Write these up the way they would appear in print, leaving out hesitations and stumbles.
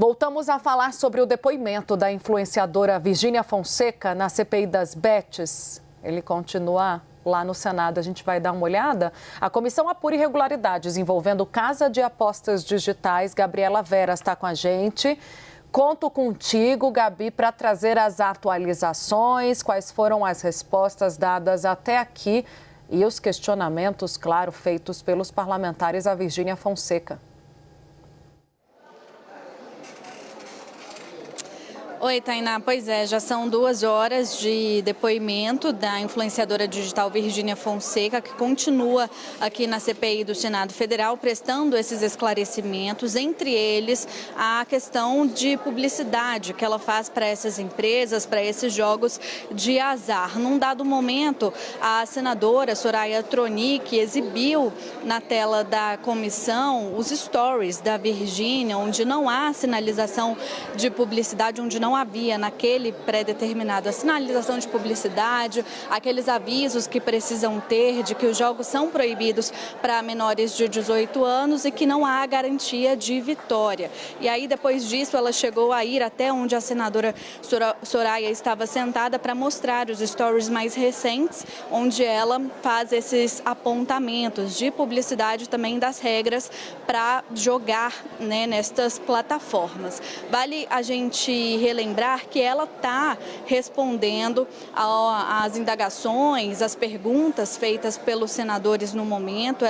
Voltamos a falar sobre o depoimento da influenciadora Virgínia Fonseca na CPI das Bets. Ele continua lá no Senado. A gente vai dar uma olhada. A Comissão apura irregularidades envolvendo Casa de Apostas Digitais. Gabriela Vera está com a gente. Conto contigo, Gabi, para trazer as atualizações, quais foram as respostas dadas até aqui e os questionamentos, claro, feitos pelos parlamentares a Virgínia Fonseca. Oi, Tainá. Pois é, já são 2 horas de depoimento da influenciadora digital Virgínia Fonseca, que continua aqui na CPI do Senado Federal, prestando esses esclarecimentos, entre eles a questão de publicidade que ela faz para essas empresas, para esses jogos de azar. Num dado momento, a senadora Soraya Tronic exibiu na tela da comissão os stories da Virgínia, onde não há sinalização de publicidade, onde não havia naquele pré-determinado a sinalização de publicidade, aqueles avisos que precisam ter de que os jogos são proibidos para menores de 18 anos e que não há garantia de vitória. E aí, depois disso, ela chegou a ir até onde a senadora Soraya estava sentada para mostrar os stories mais recentes, onde ela faz esses apontamentos de publicidade também das regras para jogar, né, nestas plataformas. Vale a gente relembrar que ela está respondendo às indagações, às perguntas feitas pelos senadores no momento.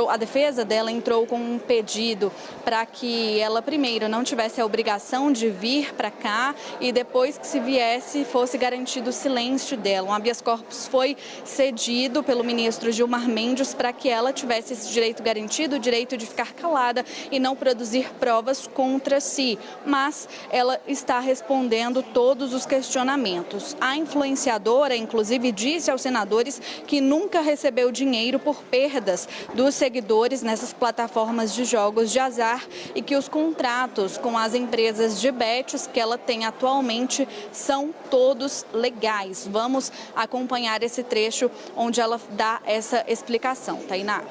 A defesa dela entrou com um pedido para que ela primeiro não tivesse a obrigação de vir para cá e depois que se viesse fosse garantido o silêncio dela. Um habeas corpus foi cedido pelo ministro Gilmar Mendes para que ela tivesse esse direito garantido, o direito de ficar calada e não produzir provas contra si. Mas ela está respondendo todos os questionamentos. A influenciadora, inclusive, disse aos senadores que nunca recebeu dinheiro por perdas dos seguidores nessas plataformas de jogos de azar e que os contratos com as empresas de bets que ela tem atualmente são todos legais. Vamos acompanhar esse trecho onde ela dá essa explicação. Tainá.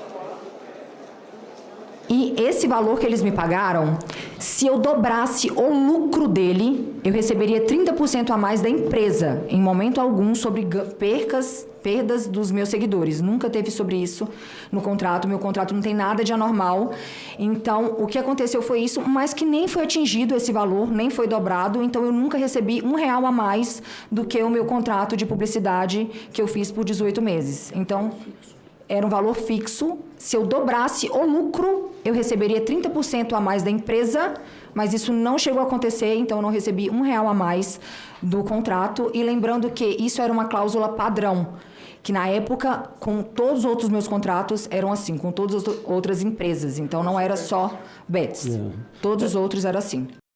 E esse valor que eles me pagaram, se eu dobrasse o lucro dele, eu receberia 30% a mais da empresa, em momento algum, sobre perdas dos meus seguidores. Nunca teve sobre isso no contrato, meu contrato não tem nada de anormal. Então, o que aconteceu foi isso, mas que nem foi atingido esse valor, nem foi dobrado, então eu nunca recebi R$1 a mais do que o meu contrato de publicidade que eu fiz por 18 meses. Então, era um valor fixo. Se eu dobrasse o lucro, eu receberia 30% a mais da empresa, mas isso não chegou a acontecer, então eu não recebi R$1 a mais do contrato. E lembrando que isso era uma cláusula padrão, que na época, com todos os outros meus contratos, eram assim, com todas as outras empresas. Então não era só Bets, todos os outros eram assim.